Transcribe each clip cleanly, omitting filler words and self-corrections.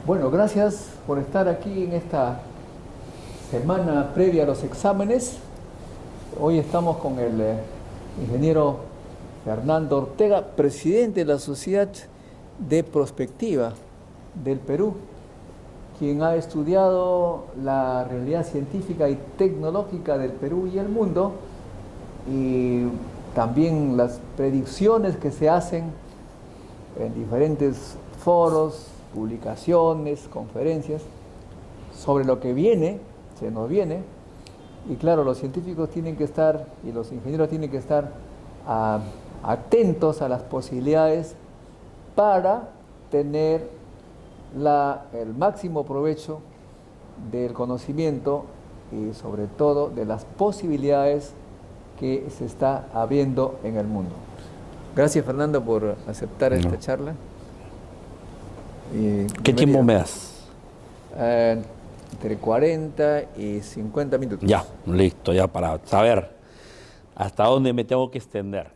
Bueno, gracias por estar aquí en esta semana previa a los exámenes. Hoy estamos con el ingeniero Fernando Ortega, presidente de la Sociedad de Prospectiva del Perú, quien ha estudiado la realidad científica y tecnológica del Perú y el mundo, y también las predicciones que se hacen en diferentes foros, publicaciones, conferencias, sobre lo que viene, se nos viene. Y claro, los científicos tienen que estar, y los ingenieros tienen que estar atentos a las posibilidades para tener el máximo provecho del conocimiento y sobre todo de las posibilidades que se está abriendo en el mundo. Gracias, Fernando, por aceptar esta charla. ¿Qué tiempo me das? Entre 40 y 50 minutos. Ya, listo, ya para saber hasta dónde me tengo que extender.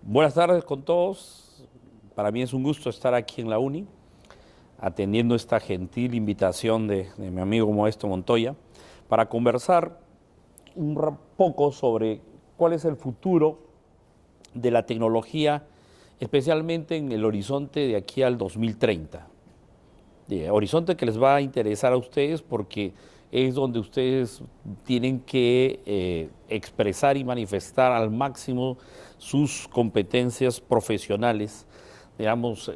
Buenas tardes con todos. Para mí es un gusto estar aquí en la UNI, atendiendo esta gentil invitación de mi amigo Modesto Montoya, para conversar un poco sobre cuál es el futuro de la tecnología, especialmente en el horizonte de aquí al 2030. Horizonte que les va a interesar a ustedes porque es donde ustedes tienen que expresar y manifestar al máximo sus competencias profesionales, digamos,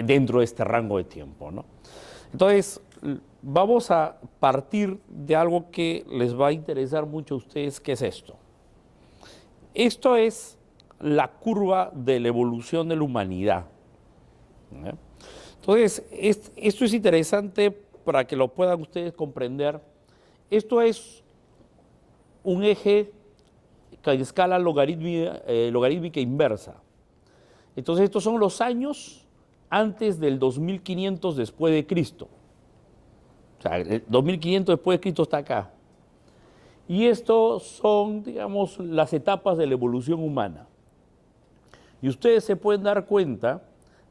dentro de este rango de tiempo, ¿no? Entonces, vamos a partir de algo que les va a interesar mucho a ustedes, que es esto. Esto es la curva de la evolución de la humanidad, ¿eh? Entonces, esto es interesante para que lo puedan ustedes comprender. Esto es un eje en escala logarítmica inversa. Entonces, estos son los años antes del 2500 después de Cristo. O sea, el 2500 después de Cristo está acá. Y estos son, digamos, las etapas de la evolución humana. Y ustedes se pueden dar cuenta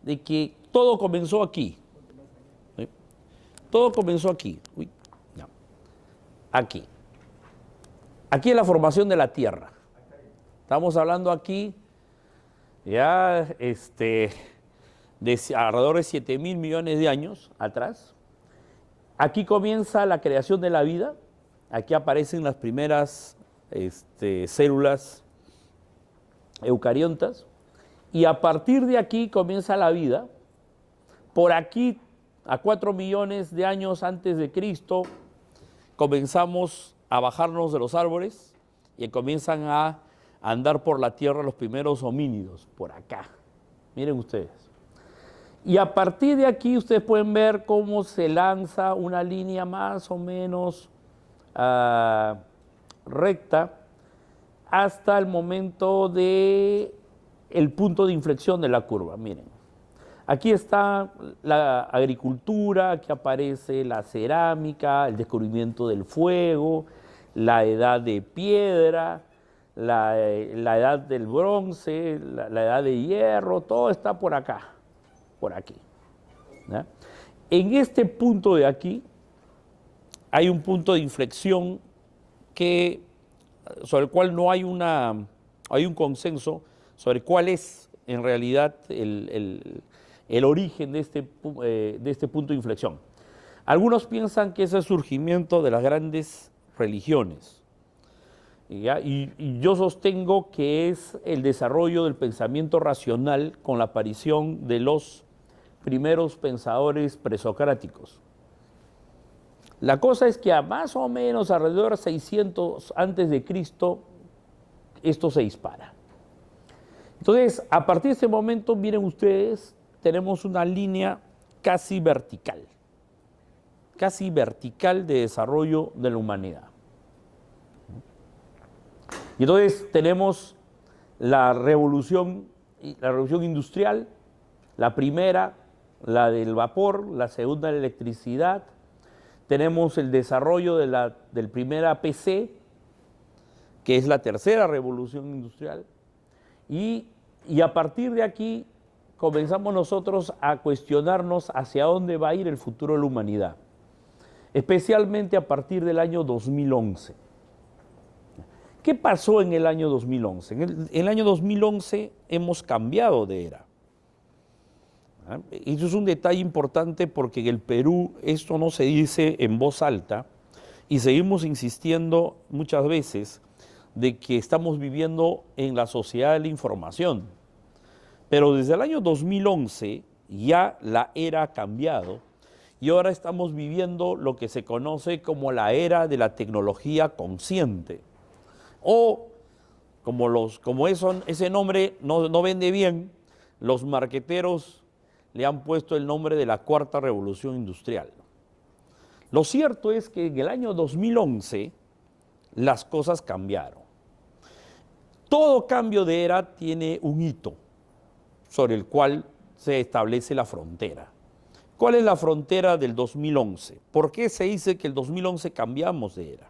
de que todo comenzó aquí. ¿Sí? Todo comenzó aquí. Uy, no. Aquí. Aquí es la formación de la Tierra. Estamos hablando aquí ya de alrededor de 7.000 millones de años atrás. Aquí comienza la creación de la vida. Aquí aparecen las primeras células eucariontas. Y a partir de aquí comienza la vida. Por aquí, a 4 millones de años antes de Cristo, comenzamos a bajarnos de los árboles y comienzan a andar por la tierra los primeros homínidos, por acá. Miren ustedes. Y a partir de aquí ustedes pueden ver cómo se lanza una línea más o menos recta hasta el momento de el punto de inflexión de la curva. Miren, aquí está la agricultura, aquí aparece la cerámica, el descubrimiento del fuego, la edad de piedra, la edad del bronce, la edad de hierro, todo está por acá, por aquí, ¿ya? En este punto de aquí hay un punto de inflexión sobre el cual no hay un consenso sobre cuál es en realidad el origen de este punto de inflexión. Algunos piensan que es el surgimiento de las grandes religiones, ¿ya? Y yo sostengo que es el desarrollo del pensamiento racional con la aparición de los primeros pensadores presocráticos. La cosa es que a más o menos alrededor de 600 antes de Cristo esto se dispara. Entonces, a partir de este momento, miren ustedes, tenemos una línea casi vertical de desarrollo de la humanidad. Y entonces tenemos la revolución industrial, la primera, la del vapor, la segunda, la electricidad. Tenemos el desarrollo del primera PC, que es la tercera revolución industrial. Y a partir de aquí comenzamos nosotros a cuestionarnos hacia dónde va a ir el futuro de la humanidad, especialmente a partir del año 2011. ¿Qué pasó en el año 2011? En el año 2011 hemos cambiado de era. Eso es un detalle importante porque en el Perú esto no se dice en voz alta y seguimos insistiendo muchas veces de que estamos viviendo en la sociedad de la información. Pero desde el año 2011 ya la era ha cambiado y ahora estamos viviendo lo que se conoce como la era de la tecnología consciente. O, como ese nombre no vende bien, los marqueteros le han puesto el nombre de la cuarta revolución industrial. Lo cierto es que en el año 2011 las cosas cambiaron. Todo cambio de era tiene un hito sobre el cual se establece la frontera. ¿Cuál es la frontera del 2011? ¿Por qué se dice que el 2011 cambiamos de era?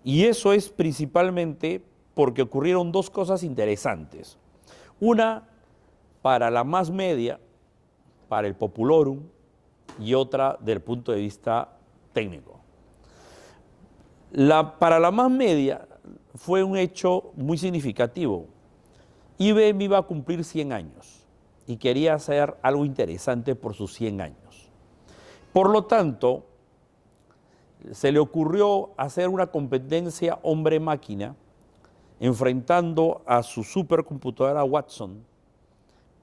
Y eso es principalmente porque ocurrieron dos cosas interesantes. Una para la más media, para el populorum, y otra del punto de vista técnico. Para la más media fue un hecho muy significativo. IBM iba a cumplir 100 años y quería hacer algo interesante por sus 100 años. Por lo tanto, se le ocurrió hacer una competencia hombre-máquina enfrentando a su supercomputadora Watson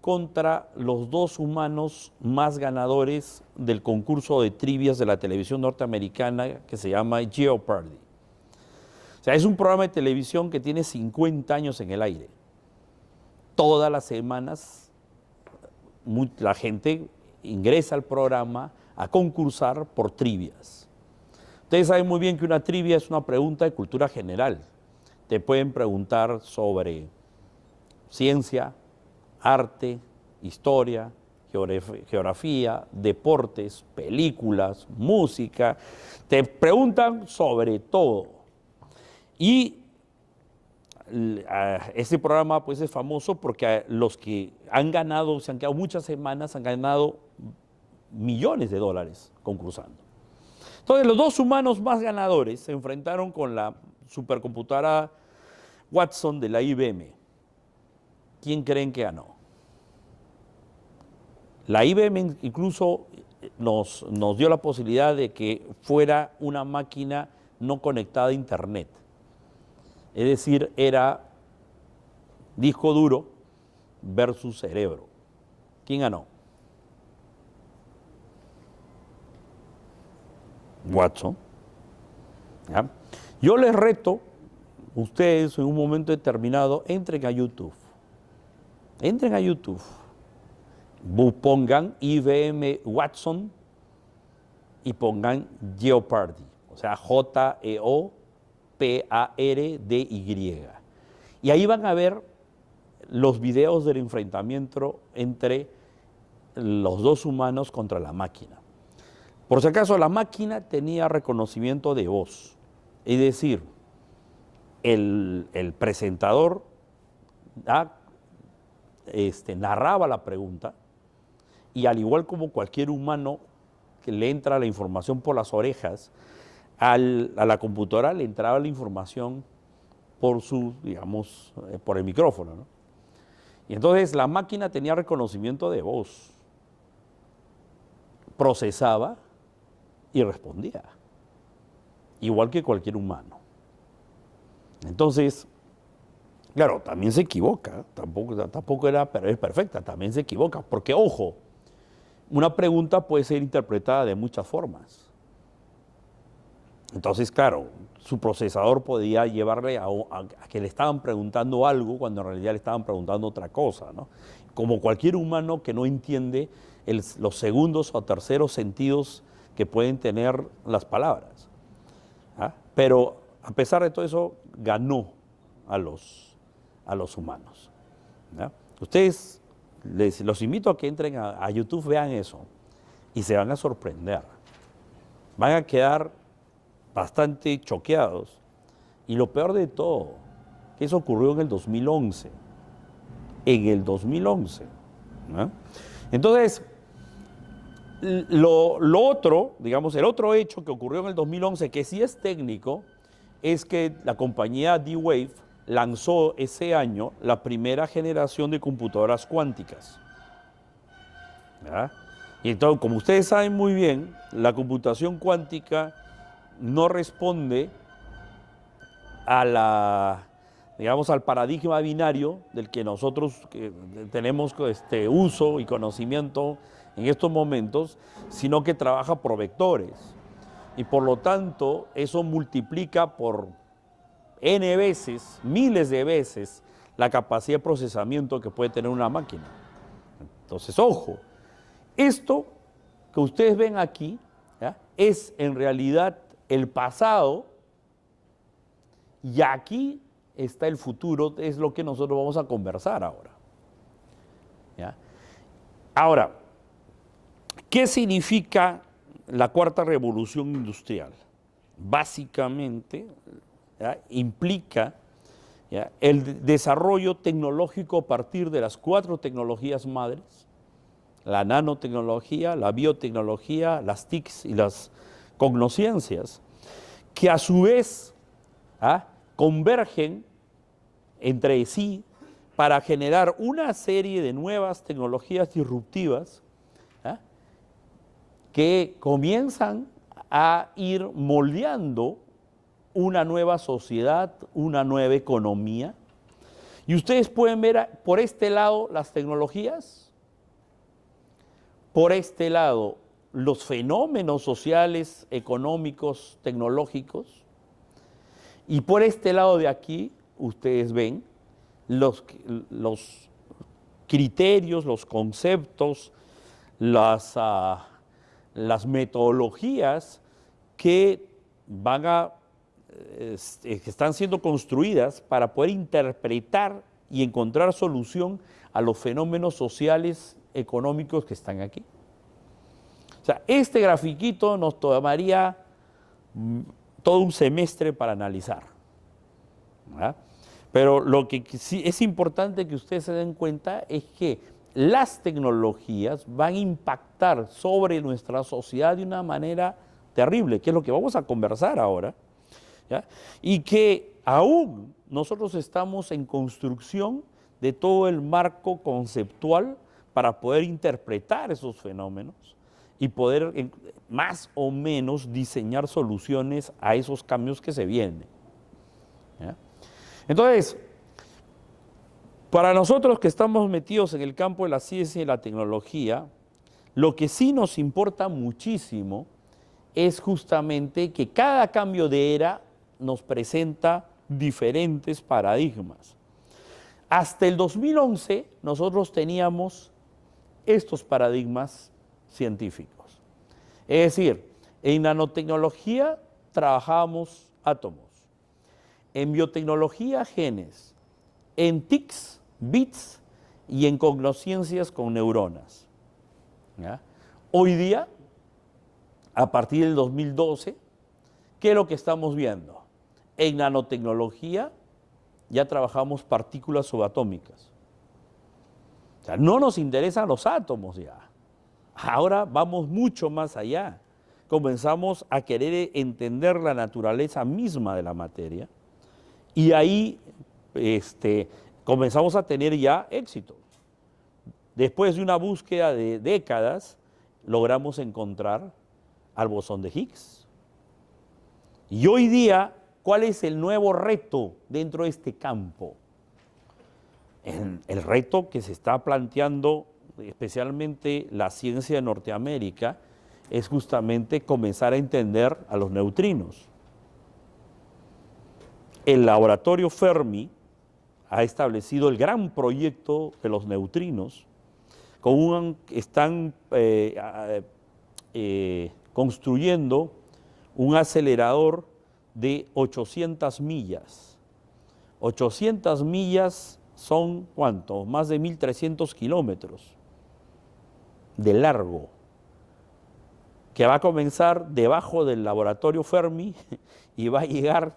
contra los dos humanos más ganadores del concurso de trivias de la televisión norteamericana que se llama Jeopardy. O sea, es un programa de televisión que tiene 50 años en el aire. Todas las semanas la gente ingresa al programa a concursar por trivias. Ustedes saben muy bien que una trivia es una pregunta de cultura general. Te pueden preguntar sobre ciencia, arte, historia, geografía, deportes, películas, música. Te preguntan sobre todo. Y este programa pues es famoso porque los que han ganado, se han quedado muchas semanas, han ganado millones de dólares concursando. Entonces los dos humanos más ganadores se enfrentaron con la supercomputadora Watson de la IBM. ¿Quién creen que ganó? La IBM incluso nos dio la posibilidad de que fuera una máquina no conectada a Internet. Es decir, era disco duro versus cerebro. ¿Quién ganó? Watson. ¿Ya? Yo les reto, ustedes en un momento determinado, entren a YouTube. Entren a YouTube. Pongan IBM Watson y pongan Jeopardy. O sea, Jeopardy. Y ahí van a ver los videos del enfrentamiento entre los dos humanos contra la máquina. Por si acaso, la máquina tenía reconocimiento de voz. Es decir, el presentador narraba la pregunta y al igual como cualquier humano que le entra la información por las orejas, a la computadora le entraba la información por por el micrófono, ¿no? Y entonces la máquina tenía reconocimiento de voz, procesaba y respondía, igual que cualquier humano. Entonces, claro, también se equivoca, tampoco era perfecta, también se equivoca, porque ojo, una pregunta puede ser interpretada de muchas formas. Entonces, claro, su procesador podía llevarle a que le estaban preguntando algo cuando en realidad le estaban preguntando otra cosa, ¿no? Como cualquier humano que no entiende los segundos o terceros sentidos que pueden tener las palabras. ¿Ah? Pero a pesar de todo eso, ganó a los humanos. ¿Ya? Ustedes, los invito a que entren a YouTube, vean eso, y se van a sorprender. Van a quedar bastante choqueados. Y lo peor de todo, que eso ocurrió en el 2011. En el 2011. ¿no? Entonces, lo otro, digamos, el otro hecho que ocurrió en el 2011, que sí es técnico, es que la compañía D-Wave lanzó ese año la primera generación de computadoras cuánticas. ¿Ya? Y entonces, como ustedes saben muy bien, la computación cuántica no responde a digamos, al paradigma binario del que nosotros tenemos uso y conocimiento en estos momentos, sino que trabaja por vectores. Y por lo tanto, eso multiplica por N veces, miles de veces, la capacidad de procesamiento que puede tener una máquina. Entonces, ojo, esto que ustedes ven aquí, ¿ya?, es en realidad el pasado, y aquí está el futuro, es lo que nosotros vamos a conversar ahora. ¿Ya? Ahora, ¿qué significa la cuarta revolución industrial? Básicamente, ¿ya?, implica, ¿ya?, el desarrollo tecnológico a partir de las 4 tecnologías madres: la nanotecnología, la biotecnología, las TICs y las cognosciencias, que a su vez convergen entre sí para generar una serie de nuevas tecnologías disruptivas que comienzan a ir moldeando una nueva sociedad, una nueva economía. Y ustedes pueden ver por este lado las tecnologías, por este lado los fenómenos sociales, económicos, tecnológicos, y por este lado de aquí ustedes ven los criterios, los conceptos, las metodologías que que están siendo construidas para poder interpretar y encontrar solución a los fenómenos sociales, económicos que están aquí. O sea, este grafiquito nos tomaría todo un semestre para analizar, ¿verdad? Pero lo que sí es importante que ustedes se den cuenta es que las tecnologías van a impactar sobre nuestra sociedad de una manera terrible, que es lo que vamos a conversar ahora, ¿ya? Y que aún nosotros estamos en construcción de todo el marco conceptual para poder interpretar esos fenómenos y poder más o menos diseñar soluciones a esos cambios que se vienen, ¿ya? Entonces, para nosotros que estamos metidos en el campo de la ciencia y la tecnología, lo que sí nos importa muchísimo es justamente que cada cambio de era nos presenta diferentes paradigmas. Hasta el 2011 nosotros teníamos estos paradigmas científicos. Es decir, en nanotecnología trabajábamos átomos, en biotecnología genes, en TICs, bits y en cognosciencias con neuronas, ¿ya? Hoy día, a partir del 2012, ¿qué es lo que estamos viendo? En nanotecnología ya trabajamos partículas subatómicas. O sea, no nos interesan los átomos ya. Ahora vamos mucho más allá. Comenzamos a querer entender la naturaleza misma de la materia y ahí comenzamos a tener ya éxito. Después de una búsqueda de décadas, logramos encontrar al bosón de Higgs. Y hoy día, ¿cuál es el nuevo reto dentro de este campo? El reto que se está planteando, especialmente la ciencia de Norteamérica, es justamente comenzar a entender a los neutrinos. El laboratorio Fermi ha establecido el gran proyecto de los neutrinos, están construyendo un acelerador de 800 millas. 800 millas son, ¿cuánto? Más de 1.300 kilómetros de largo, que va a comenzar debajo del laboratorio Fermi y va a llegar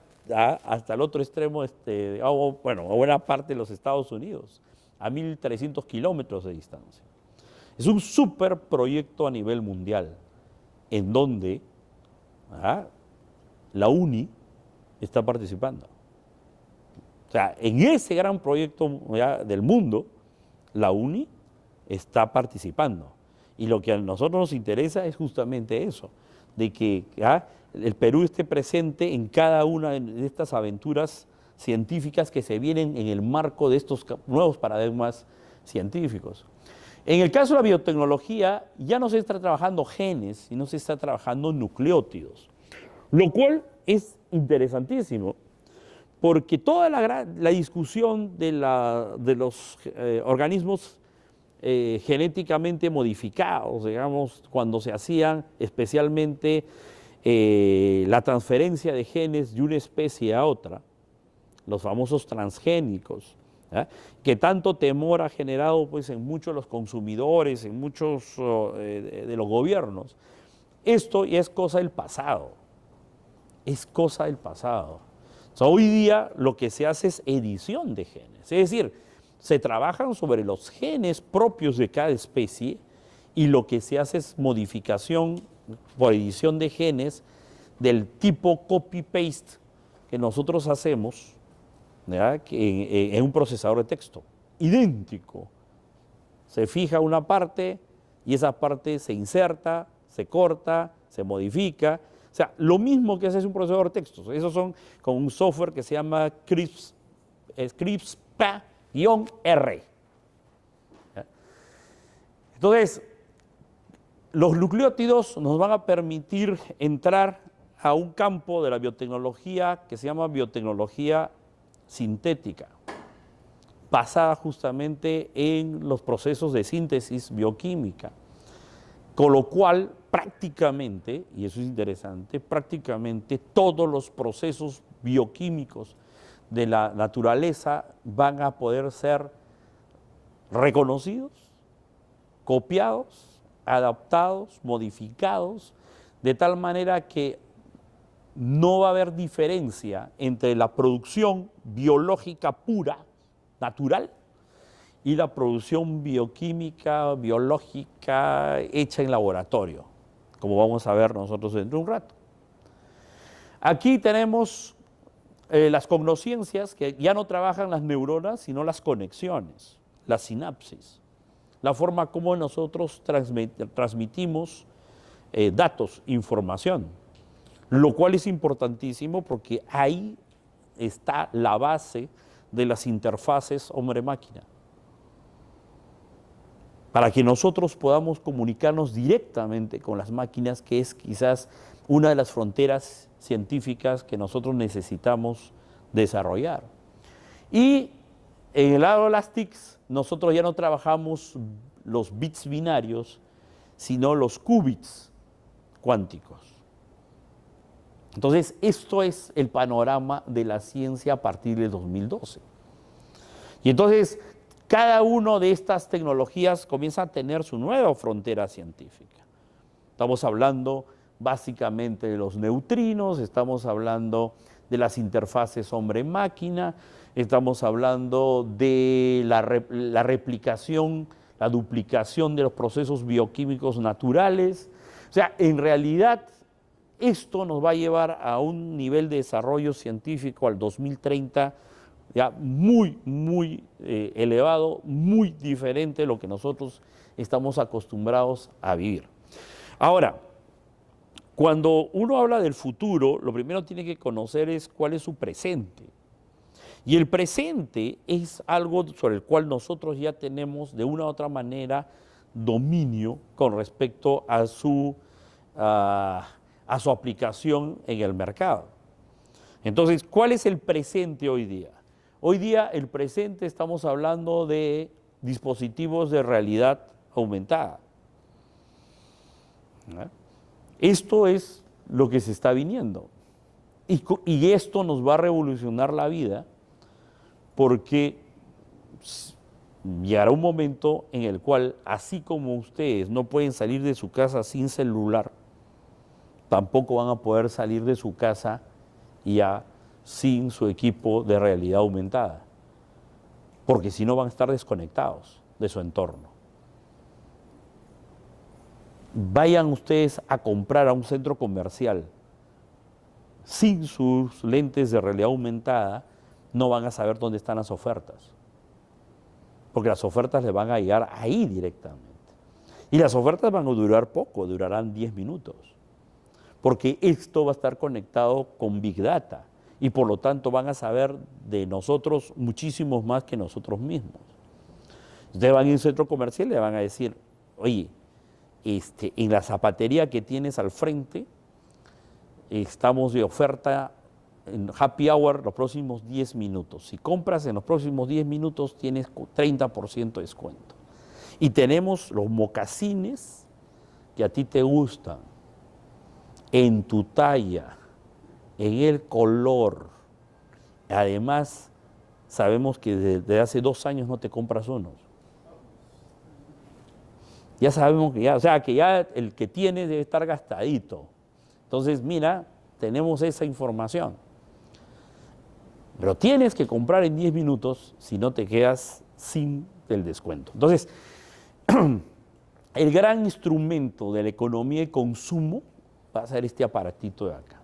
hasta el otro extremo, a buena parte de los Estados Unidos, a 1.300 kilómetros de distancia. Es un super proyecto a nivel mundial, en donde la UNI está participando. O sea, en ese gran proyecto del mundo, la UNI está participando. Y lo que a nosotros nos interesa es justamente eso, de que el Perú esté presente en cada una de estas aventuras científicas que se vienen en el marco de estos nuevos paradigmas científicos. En el caso de la biotecnología, ya no se está trabajando genes, sino se está trabajando nucleótidos, lo cual es interesantísimo, porque toda la discusión de los organismos genéticamente modificados, digamos, cuando se hacían especialmente la transferencia de genes de una especie a otra, los famosos transgénicos, que tanto temor ha generado pues, en muchos de los consumidores, en muchos de los gobiernos. Esto ya es cosa del pasado, es cosa del pasado. O sea, hoy día lo que se hace es edición de genes, es decir, se trabajan sobre los genes propios de cada especie y lo que se hace es modificación por edición de genes del tipo copy-paste que nosotros hacemos en un procesador de texto, idéntico. Se fija una parte y esa parte se inserta, se corta, se modifica. O sea, lo mismo que hace un procesador de textos. Esos son con un software que se llama CRISPR-R. Entonces, los nucleótidos nos van a permitir entrar a un campo de la biotecnología que se llama biotecnología sintética, basada justamente en los procesos de síntesis bioquímica, con lo cual prácticamente, y eso es interesante, prácticamente todos los procesos bioquímicos de la naturaleza van a poder ser reconocidos, copiados, adaptados, modificados, de tal manera que no va a haber diferencia entre la producción biológica pura, natural, y la producción bioquímica, biológica, hecha en laboratorio, como vamos a ver nosotros dentro de un rato. Aquí tenemos las cognosciencias, que ya no trabajan las neuronas, sino las conexiones, la sinapsis, la forma como nosotros transmitimos datos, información, lo cual es importantísimo porque ahí está la base de las interfaces hombre-máquina. Para que nosotros podamos comunicarnos directamente con las máquinas, que es quizás una de las fronteras científicas que nosotros necesitamos desarrollar. Y en el lado de las TICs, nosotros ya no trabajamos los bits binarios, sino los qubits cuánticos. Entonces, esto es el panorama de la ciencia a partir del 2012. Y entonces, cada una de estas tecnologías comienza a tener su nueva frontera científica. Estamos hablando básicamente de los neutrinos, estamos hablando de las interfaces hombre-máquina, estamos hablando de la replicación, la duplicación de los procesos bioquímicos naturales. O sea, en realidad, esto nos va a llevar a un nivel de desarrollo científico al 2030 ya muy, muy elevado, muy diferente de lo que nosotros estamos acostumbrados a vivir. Ahora, cuando uno habla del futuro, lo primero que tiene que conocer es cuál es su presente. Y el presente es algo sobre el cual nosotros ya tenemos de una u otra manera dominio con respecto a su aplicación en el mercado. Entonces, ¿cuál es el presente hoy día? Hoy día, el presente, estamos hablando de dispositivos de realidad aumentada. Esto es lo que se está viniendo. Y esto nos va a revolucionar la vida porque llegará un momento en el cual, así como ustedes no pueden salir de su casa sin celular, tampoco van a poder salir de su casa ya sin su equipo de realidad aumentada, porque si no van a estar desconectados de su entorno. vayan ustedes a comprar a un centro comercial sin sus lentes de realidad aumentada, no van a saber dónde están las ofertas. Porque las ofertas les van a llegar ahí directamente. Y las ofertas van a durar poco, durarán 10 minutos. Porque esto va a estar conectado con Big Data. Y por lo tanto van a saber de nosotros muchísimos más que nosotros mismos. Ustedes van a un centro comercial y le van a decir, oye, en la zapatería que tienes al frente, estamos de oferta en happy hour los próximos 10 minutos. Si compras en los próximos 10 minutos, tienes 30% de descuento. Y tenemos los mocasines que a ti te gustan, en tu talla, en el color. Además, sabemos que desde hace 2 años no te compras unos. Ya sabemos que ya, o sea, que ya el que tiene debe estar gastadito. Entonces, mira, tenemos esa información. Pero tienes que comprar en 10 minutos si no te quedas sin el descuento. Entonces, el gran instrumento de la economía y consumo va a ser este aparatito de acá.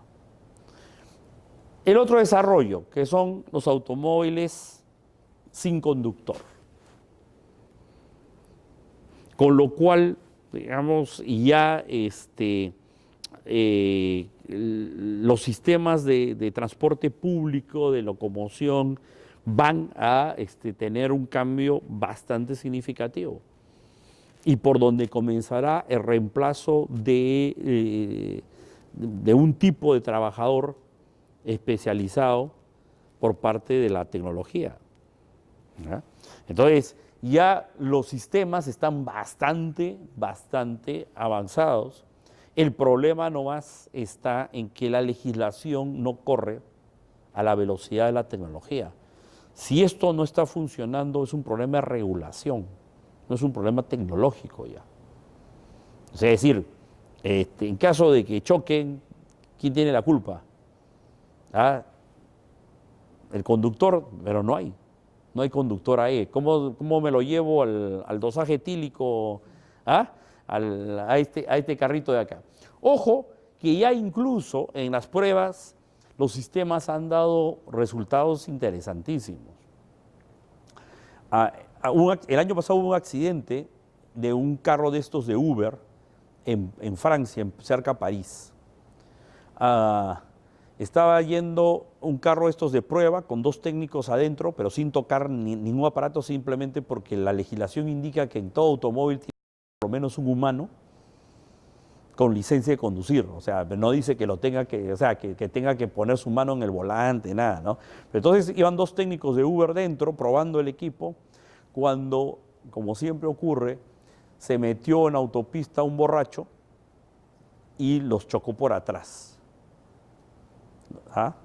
El otro desarrollo, que son los automóviles sin conductor. Con lo cual, digamos, ya los sistemas de transporte público, de locomoción, van a tener un cambio bastante significativo. Y por donde comenzará el reemplazo de un tipo de trabajador especializado por parte de la tecnología. ¿Ya? Entonces, ya los sistemas están bastante avanzados. El problema nomás está en que la legislación no corre a la velocidad de la tecnología. Si esto no está funcionando, es un problema de regulación, no es un problema tecnológico ya. O sea, es decir, en caso de que choquen, ¿quién tiene la culpa? ¿Ah? El conductor, pero no hay conductor ahí. ¿Cómo me lo llevo al dosaje etílico? ¿Ah? A este carrito de acá. Ojo, que ya incluso en las pruebas los sistemas han dado resultados interesantísimos. El año pasado hubo un accidente de un carro de estos de Uber en Francia, cerca de París. Estaba yendo un carro estos de prueba con 2 técnicos adentro, pero sin tocar ningún aparato, simplemente porque la legislación indica que en todo automóvil tiene por lo menos un humano con licencia de conducir. O sea, no dice que lo tenga que, o sea, que tenga que poner su mano en el volante, nada, ¿no? Pero entonces iban 2 técnicos de Uber dentro probando el equipo cuando, como siempre ocurre, se metió en autopista un borracho y los chocó por atrás.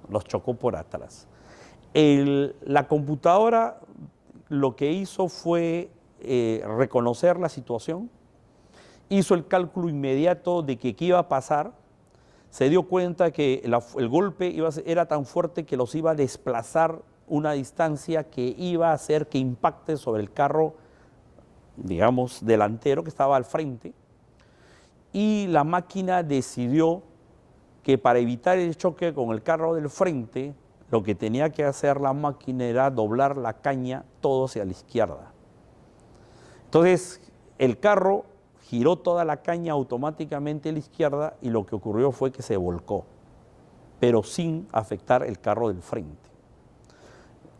Los chocó por atrás. La computadora lo que hizo fue reconocer la situación, hizo el cálculo inmediato de que qué iba a pasar, se dio cuenta que el golpe era tan fuerte que los iba a desplazar una distancia que iba a hacer que impacte sobre el carro, digamos, delantero que estaba al frente, y la máquina decidió que para evitar el choque con el carro del frente, lo que tenía que hacer la máquina era doblar la caña todo hacia la izquierda. Entonces, el carro giró toda la caña automáticamente a la izquierda y lo que ocurrió fue que se volcó, pero sin afectar el carro del frente.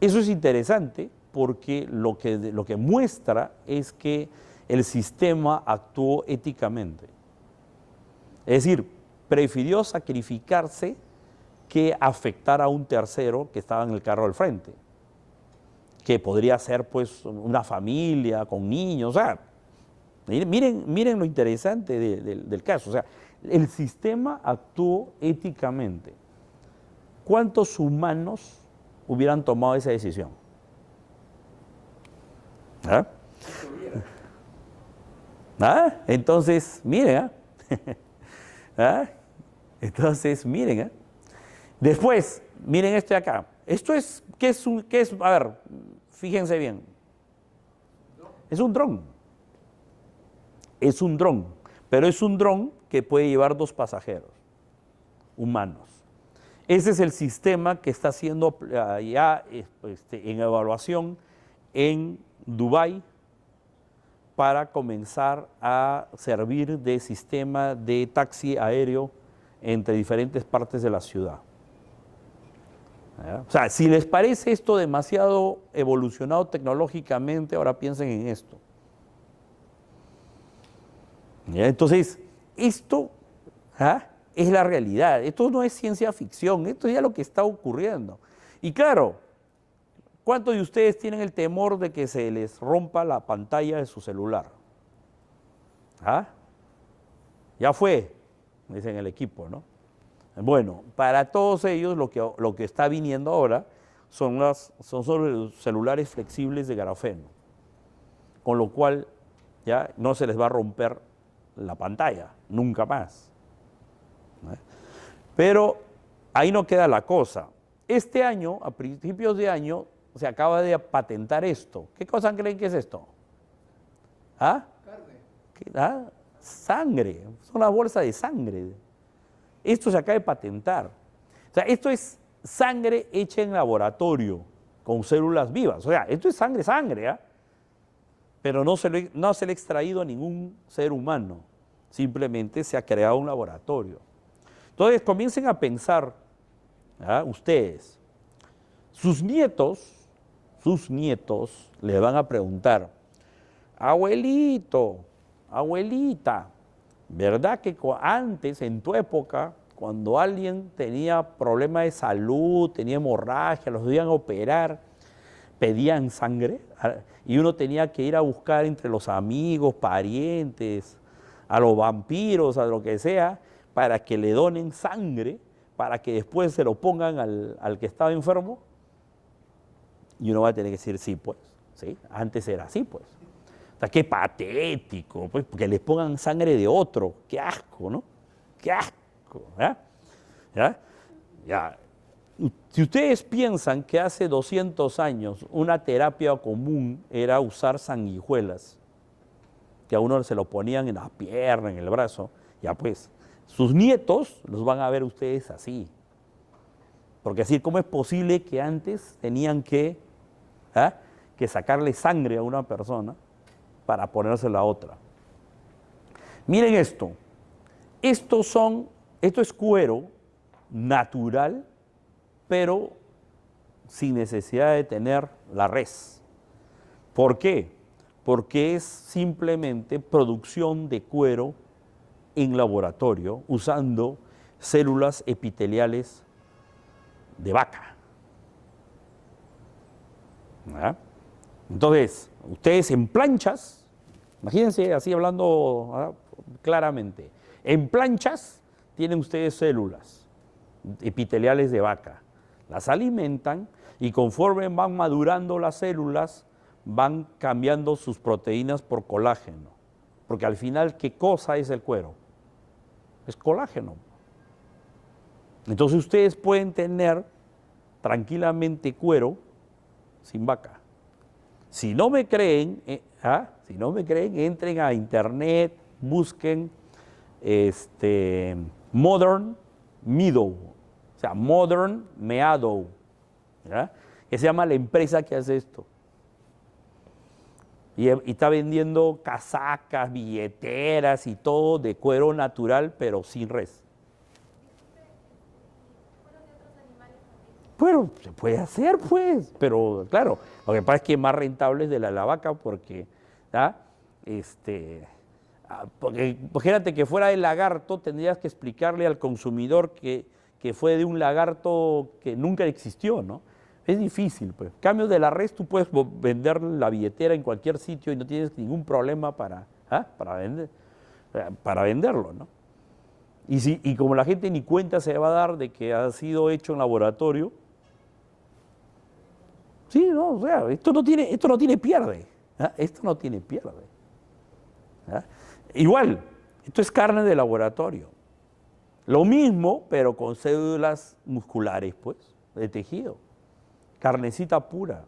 Eso es interesante porque lo que muestra es que el sistema actuó éticamente. Es decir, prefirió sacrificarse que afectar a un tercero que estaba en el carro del frente, que podría ser pues una familia con niños. O sea, miren lo interesante del caso. O sea, el sistema actuó éticamente. ¿Cuántos humanos hubieran tomado esa decisión? ¿Ah? ¿Ah? Entonces, miren, ¿ah? Entonces, miren, Después, miren este acá. Esto es, ¿qué es? A ver, fíjense bien. Es un dron. Es un dron. pero es un dron que puede llevar 2 pasajeros humanos. Ese es el sistema que está siendo ya en evaluación en Dubái para comenzar a servir de sistema de taxi aéreo entre diferentes partes de la ciudad. ¿Ya? O sea, si les parece esto demasiado evolucionado tecnológicamente, ahora piensen en esto. ¿Ya? Entonces, esto es la realidad. Esto no es ciencia ficción, esto es ya lo que está ocurriendo. Y claro, ¿cuántos de ustedes tienen el temor de que se les rompa la pantalla de su celular? Ya fue, dicen el equipo, ¿no? Bueno, para todos ellos lo que está viniendo ahora son los celulares flexibles de grafeno, con lo cual ya no se les va a romper la pantalla, nunca más. Pero ahí no queda la cosa. Este año, a principios de año, se acaba de patentar esto. ¿Qué cosa creen que es esto? Carne. Sangre. Son las bolsas de sangre. Esto se acaba de patentar. O sea, esto es sangre hecha en laboratorio, con células vivas. O sea, esto es sangre, pero no se le ha extraído a ningún ser humano. Simplemente se ha creado un laboratorio. Entonces, comiencen a pensar, ustedes, sus nietos le van a preguntar, abuelito, abuelita, ¿verdad que antes, en tu época, cuando alguien tenía problemas de salud, tenía hemorragia, los iban a operar, pedían sangre? Y uno tenía que ir a buscar entre los amigos, parientes, a los vampiros, a lo que sea, para que le donen sangre, para que después se lo pongan al que estaba enfermo. Y uno va a tener que decir, sí, pues, ¿sí? Antes era así, pues. O sea, qué patético, pues, porque les pongan sangre de otro. Qué asco, ¿no? Qué asco, ¿Ya? Si ustedes piensan que hace 200 años una terapia común era usar sanguijuelas, que a uno se lo ponían en la pierna, en el brazo, ya pues, sus nietos los van a ver ustedes así. Porque así, ¿cómo es posible que antes tenían que sacarle sangre a una persona para ponérsela a otra? Miren esto. Esto es cuero natural, pero sin necesidad de tener la res. ¿Por qué? Porque es simplemente producción de cuero en laboratorio usando células epiteliales de vaca. Entonces, ustedes en planchas, imagínense así hablando claramente, en planchas tienen ustedes células epiteliales de vaca, las alimentan y conforme van madurando las células, van cambiando sus proteínas por colágeno, porque al final, ¿qué cosa es el cuero? Es colágeno. Entonces ustedes pueden tener tranquilamente cuero sin vaca. Si no me creen, entren a internet, busquen Modern Meadow, o sea, Modern Meadow, que se llama la empresa que hace esto. Y está vendiendo casacas, billeteras y todo de cuero natural, pero sin res. Bueno, se puede hacer, pues, pero claro, lo que pasa es que es más rentable es de la vaca porque, porque imagínate que fuera del lagarto, tendrías que explicarle al consumidor que fue de un lagarto que nunca existió, ¿no? Es difícil, pues. En cambio de la res, tú puedes vender la billetera en cualquier sitio y no tienes ningún problema para venderlo, ¿no? Y como la gente ni cuenta se va a dar de que ha sido hecho en laboratorio, sí, no, o sea, esto no tiene pierde. Esto no tiene pierde. Igual, esto es carne de laboratorio. Lo mismo, pero con células musculares, pues, de tejido. Carnecita pura.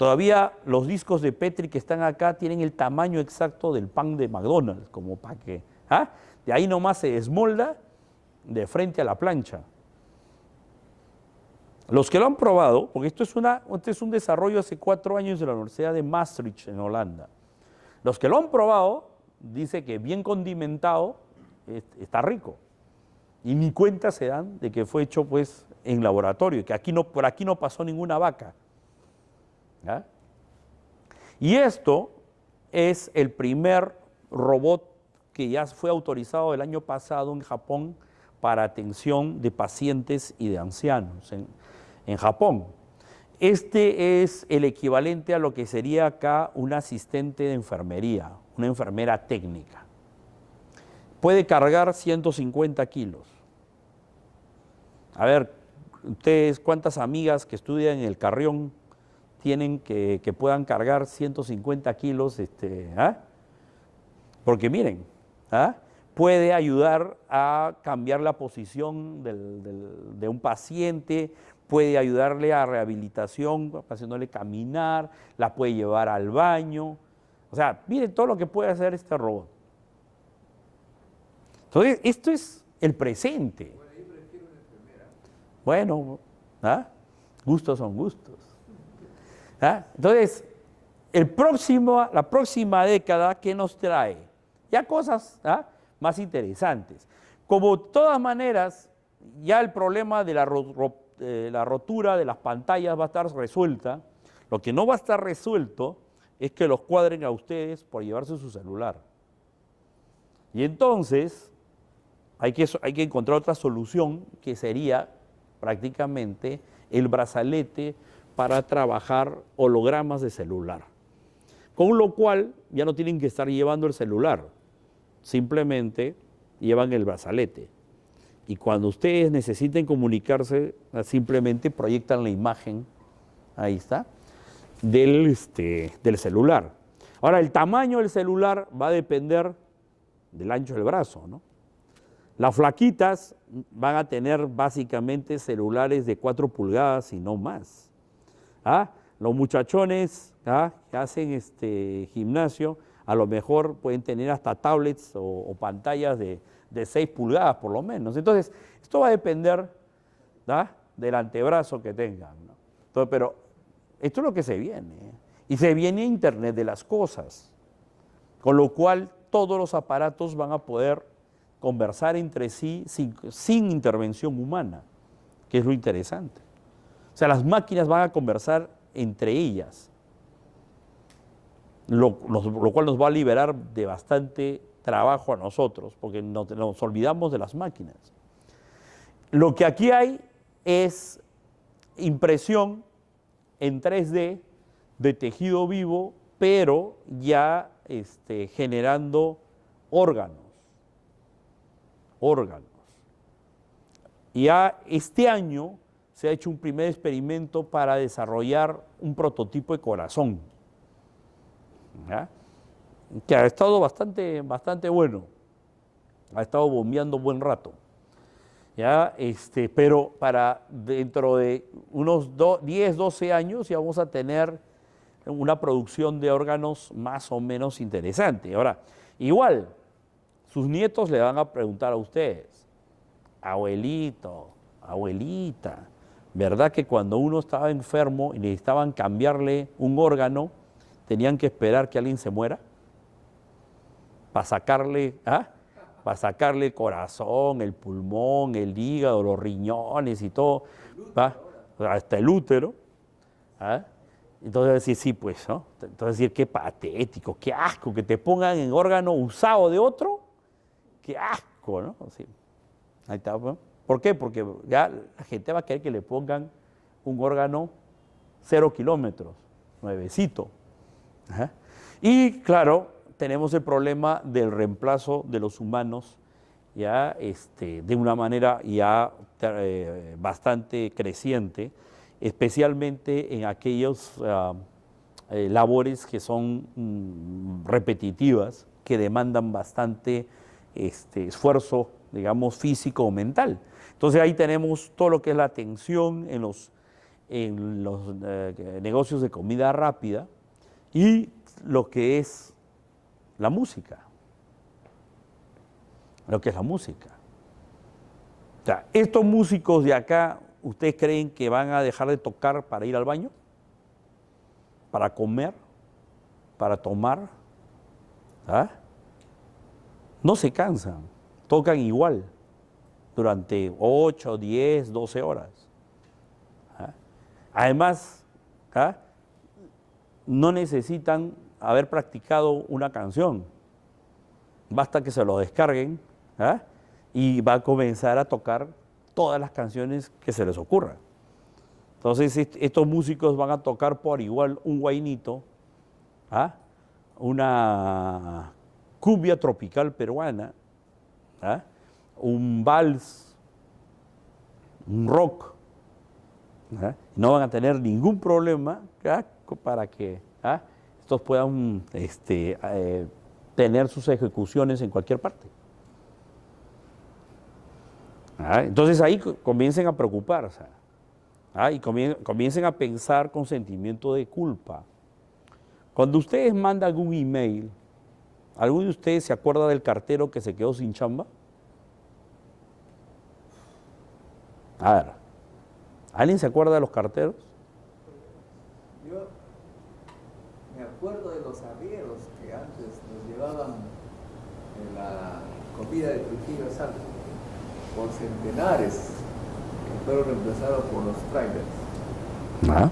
Todavía los discos de Petri que están acá tienen el tamaño exacto del pan de McDonald's, como para que, ¿ah? De ahí nomás se desmolda de frente a la plancha. Los que lo han probado, porque esto es un desarrollo hace 4 años de la Universidad de Maastricht en Holanda. Los que lo han probado dice que bien condimentado está rico. Y ni cuenta se dan de que fue hecho pues en laboratorio, que por aquí no pasó ninguna vaca. ¿Ya? Y esto es el primer robot que ya fue autorizado el año pasado en Japón para atención de pacientes y de ancianos en Japón. Este es el equivalente a lo que sería acá un asistente de enfermería, una enfermera técnica. Puede cargar 150 kilos. A ver, ustedes, ¿cuántas amigas que estudian en el Carrión tienen que puedan cargar 150 kilos? Porque miren, puede ayudar a cambiar la posición de un paciente, puede ayudarle a rehabilitación, haciéndole caminar, la puede llevar al baño. O sea, miren todo lo que puede hacer este robot. Entonces, esto es el presente. Bueno, gustos son gustos. Entonces, la próxima década, ¿qué nos trae? Ya cosas más interesantes. Como de todas maneras, ya el problema de la rotura de las pantallas va a estar resuelta. Lo que no va a estar resuelto es que los cuadren a ustedes por llevarse su celular. Y entonces hay que encontrar otra solución que sería prácticamente el brazalete para trabajar hologramas de celular. Con lo cual ya no tienen que estar llevando el celular, simplemente llevan el brazalete. Y cuando ustedes necesiten comunicarse, simplemente proyectan la imagen, ahí está, del celular. Ahora, el tamaño del celular va a depender del ancho del brazo, ¿no? Las flaquitas van a tener básicamente celulares de 4 pulgadas y no más. Los muchachones que hacen gimnasio, a lo mejor pueden tener hasta tablets o pantallas de 6 pulgadas por lo menos. Entonces, esto va a depender del antebrazo que tengan, ¿no? Entonces, pero esto es lo que se viene. Y se viene Internet de las cosas, con lo cual todos los aparatos van a poder conversar entre sí sin intervención humana, que es lo interesante. O sea, las máquinas van a conversar entre ellas, lo cual nos va a liberar de bastante trabajo a nosotros, porque nos olvidamos de las máquinas. Lo que aquí hay es impresión en 3D de tejido vivo, pero ya generando órganos. Ya este año se ha hecho un primer experimento para desarrollar un prototipo de corazón, ¿ya? Que ha estado bastante bueno, ha estado bombeando buen rato, ¿ya? Pero para dentro de unos 10, 12 años ya vamos a tener una producción de órganos más o menos interesante. Ahora, igual, sus nietos le van a preguntar a ustedes, abuelito, abuelita, ¿verdad que cuando uno estaba enfermo y necesitaban cambiarle un órgano, tenían que esperar que alguien se muera? Para sacarle el corazón, el pulmón, el hígado, los riñones y todo, hasta el útero. Entonces decir, sí, pues, ¿no? Entonces decir, qué patético, qué asco, que te pongan en órgano usado de otro, qué asco, ¿no? Sí. Ahí está, ¿no? ¿Por qué? Porque ya la gente va a querer que le pongan un órgano 0 kilómetros, nuevecito. Y claro, tenemos el problema del reemplazo de los humanos ya de una manera ya bastante creciente, especialmente en aquellas labores que son repetitivas, que demandan bastante esfuerzo, digamos, físico o mental. Entonces ahí tenemos todo lo que es la atención en en los negocios de comida rápida y lo que es la música. Lo que es la música. O sea, estos músicos de acá, ¿ustedes creen que van a dejar de tocar para ir al baño? ¿Para comer? ¿Para tomar? ¿Ah? No se cansan, tocan igual durante 8, 10, 12 horas. ¿Ah? Además, ¿ah? No necesitan haber practicado una canción. Basta que se lo descarguen, ¿ah? Y va a comenzar a tocar todas las canciones que se les ocurran. Entonces, estos músicos van a tocar por igual un guainito, ¿ah? Una cumbia tropical peruana, ¿ah? Un vals, un rock. ¿Ah? No van a tener ningún problema, ¿ah? Para que, ¿ah? Estos puedan tener sus ejecuciones en cualquier parte. ¿Ah? Entonces ahí comiencen a preocuparse, ¿ah? Y comiencen a pensar con sentimiento de culpa. Cuando ustedes mandan un email, ¿alguno de ustedes se acuerda del cartero que se quedó sin chamba? A ver, ¿alguien se acuerda de los carteros? Yo me acuerdo de los arrieros que antes nos llevaban en la comida de Trujillo Salto por centenares, que fueron reemplazados por los trailers. ¿Ah?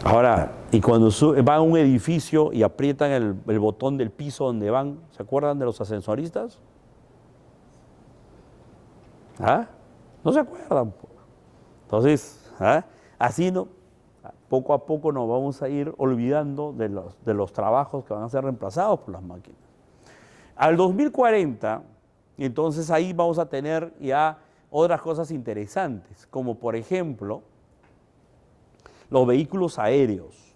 Ahora, y cuando van a un edificio y aprietan el botón del piso donde van, ¿se acuerdan de los ascensoristas? ¿Ah? No se acuerdan. Entonces, ¿ah? Así no, poco a poco nos vamos a ir olvidando de los trabajos que van a ser reemplazados por las máquinas. Al 2040, entonces ahí vamos a tener ya otras cosas interesantes, como por ejemplo los vehículos aéreos.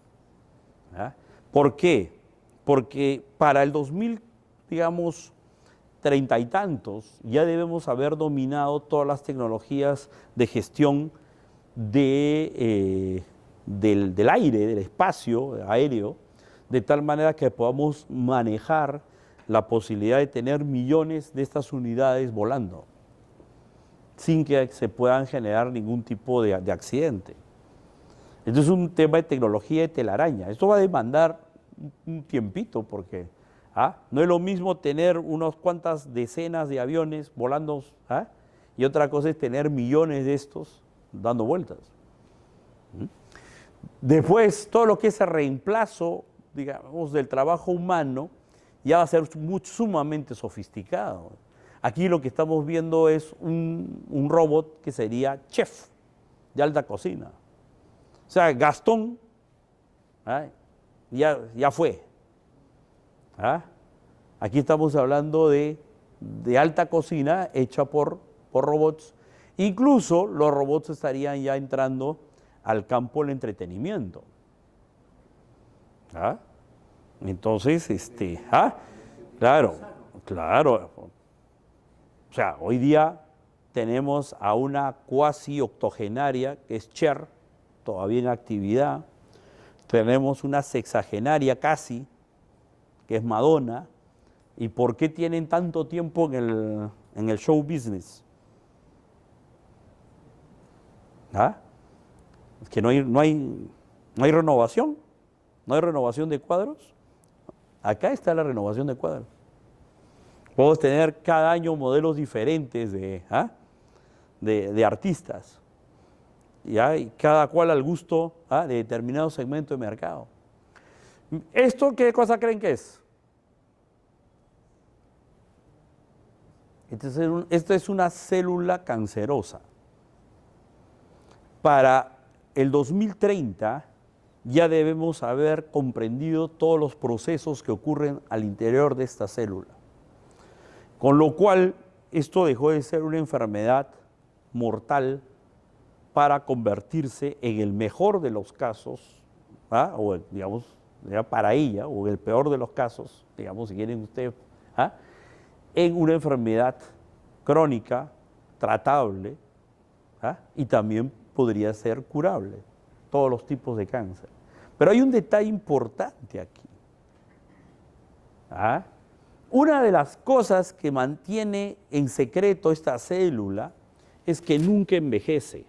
¿Ah? ¿Por qué? Porque para el 2000, digamos, 30 y tantos, ya debemos haber dominado todas las tecnologías de gestión del aire, del espacio aéreo, de tal manera que podamos manejar la posibilidad de tener millones de estas unidades volando, sin que se puedan generar ningún tipo de accidente. Esto es un tema de tecnología de telaraña. Esto va a demandar un tiempito porque no es lo mismo tener unas cuantas decenas de aviones volando, y otra cosa es tener millones de estos dando vueltas. Después, todo lo que es el reemplazo, digamos, del trabajo humano ya va a ser sumamente sofisticado. Aquí lo que estamos viendo es un robot que sería chef de alta cocina. O sea, Gastón ya fue. Aquí estamos hablando de alta cocina hecha por robots. Incluso los robots estarían ya entrando al campo del entretenimiento. Entonces, claro. O sea, hoy día tenemos a una cuasi octogenaria que es Cher, todavía en actividad. Tenemos una sexagenaria casi, que es Madonna. ¿Y por qué tienen tanto tiempo en el show business? Es que no hay renovación, no hay renovación de cuadros. Acá está la renovación de cuadros. Podemos tener cada año modelos diferentes de artistas, y cada cual al gusto de determinado segmento de mercado. ¿Esto qué cosa creen que es? Esta es una célula cancerosa. Para el 2030 ya debemos haber comprendido todos los procesos que ocurren al interior de esta célula. Con lo cual, esto dejó de ser una enfermedad mortal para convertirse en el mejor de los casos, o digamos, para ella, o en el peor de los casos, digamos, si quieren ustedes, en una enfermedad crónica, tratable, y también podría ser curable. todos los tipos de cáncer. Pero hay un detalle importante aquí. ¿Ah? Una de las cosas que mantiene en secreto esta célula es que nunca envejece.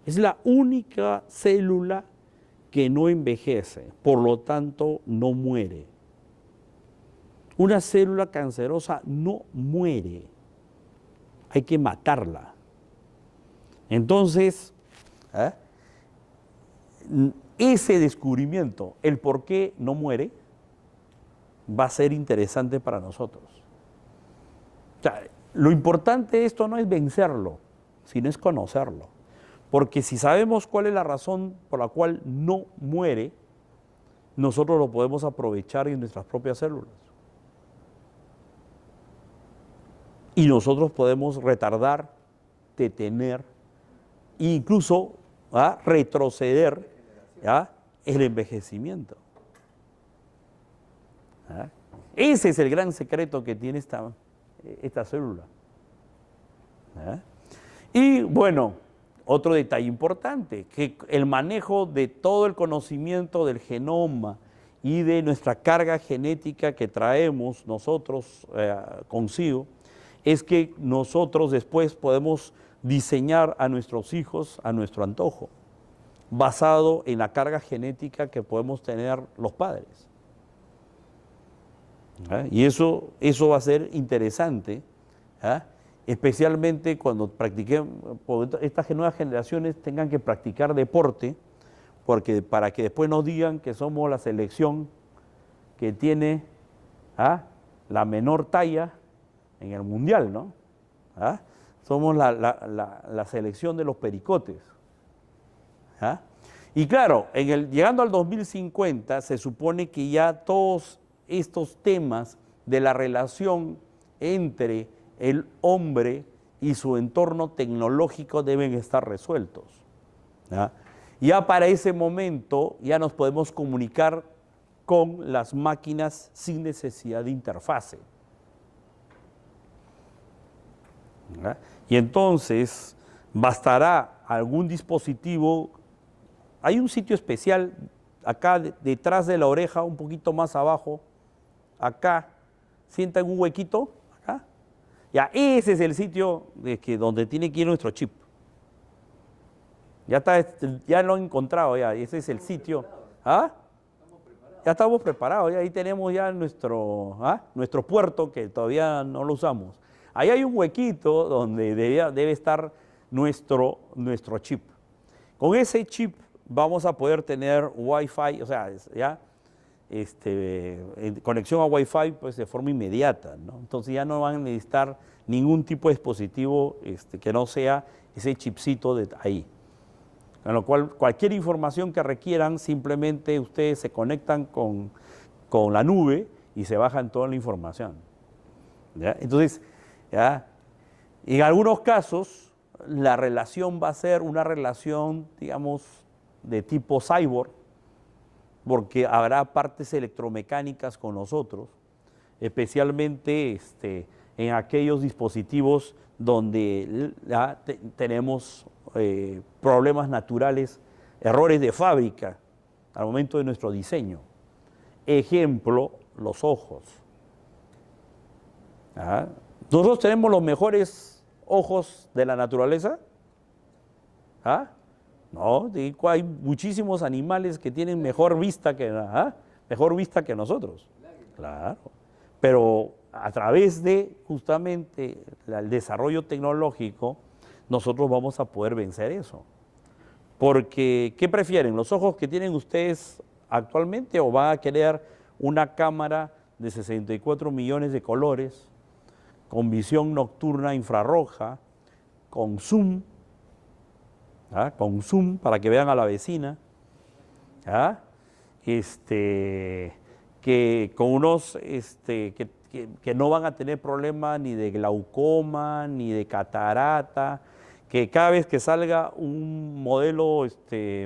Es la única célula que no envejece, por lo tanto no muere. Una célula cancerosa no muere, hay que matarla. Entonces, ese descubrimiento, el por qué no muere, va a ser interesante para nosotros. O sea, lo importante de esto no es vencerlo, sino es conocerlo. Porque si sabemos cuál es la razón por la cual no muere, nosotros lo podemos aprovechar en nuestras propias células. Y nosotros podemos retardar, detener, e incluso retroceder el envejecimiento. Ese es el gran secreto que tiene esta célula. Y bueno, otro detalle importante, que el manejo de todo el conocimiento del genoma y de nuestra carga genética que traemos nosotros consigo, es que nosotros después podemos diseñar a nuestros hijos a nuestro antojo, basado en la carga genética que podemos tener los padres. Y eso va a ser interesante, especialmente cuando estas nuevas generaciones tengan que practicar deporte, porque para que después nos digan que somos la selección que tiene la menor talla en el mundial, ¿no? Somos la selección de los pericotes. Y claro, llegando al 2050 se supone que ya todos estos temas de la relación entre el hombre y su entorno tecnológico deben estar resueltos. Ya para ese momento ya nos podemos comunicar con las máquinas sin necesidad de interfase. Y entonces bastará algún dispositivo. Hay un sitio especial acá detrás de la oreja, un poquito más abajo, acá, sientan un huequito, acá. Ya, ese es el sitio donde tiene que ir nuestro chip. Ya lo han encontrado, ya, ese es el sitio. Ya estamos preparados, ya ahí tenemos ya nuestro puerto que todavía no lo usamos. Ahí hay un huequito donde debe estar nuestro chip. Con ese chip vamos a poder tener Wi-Fi, o sea, conexión a Wi-Fi pues, de forma inmediata, ¿no? Entonces ya no van a necesitar ningún tipo de dispositivo que no sea ese chipcito de ahí. Con lo cual, cualquier información que requieran, simplemente ustedes se conectan con la nube y se bajan toda la información. ¿Ya? Entonces, en algunos casos, la relación va a ser una relación, digamos, de tipo cyborg, porque habrá partes electromecánicas con nosotros, especialmente en aquellos dispositivos donde tenemos problemas naturales, errores de fábrica al momento de nuestro diseño. Ejemplo, los ojos. Nosotros tenemos los mejores ojos de la naturaleza. No, hay muchísimos animales que tienen mejor vista que nosotros. Claro. Pero a través de justamente el desarrollo tecnológico, nosotros vamos a poder vencer eso. Porque, ¿qué prefieren? ¿Los ojos que tienen ustedes actualmente o van a querer una cámara de 64 millones de colores, con visión nocturna infrarroja, con zoom para que vean a la vecina, que con unos que no van a tener problema ni de glaucoma, ni de catarata, que cada vez que salga un modelo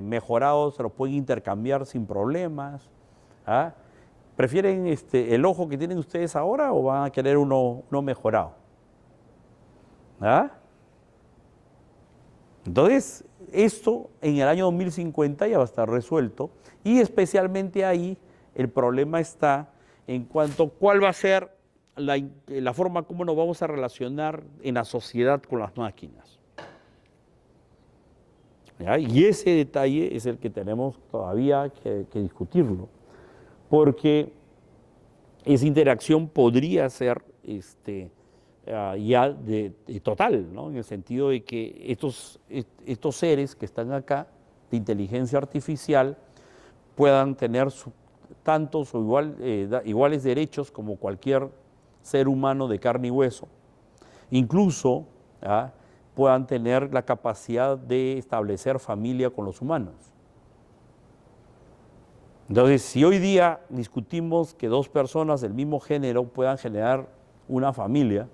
mejorado se lo pueden intercambiar sin problemas. ¿Prefieren el ojo que tienen ustedes ahora o van a querer uno mejorado? Entonces, esto en el año 2050 ya va a estar resuelto y especialmente ahí el problema está en cuanto a cuál va a ser la forma como nos vamos a relacionar en la sociedad con las máquinas. ¿Ya? Y ese detalle es el que tenemos todavía que discutirlo, porque esa interacción podría ser ya de total, ¿no? En el sentido de que estos seres que están acá, de inteligencia artificial, puedan tener tantos o iguales derechos como cualquier ser humano de carne y hueso, incluso puedan tener la capacidad de establecer familia con los humanos. Entonces, si hoy día discutimos que dos personas del mismo género puedan generar una familia,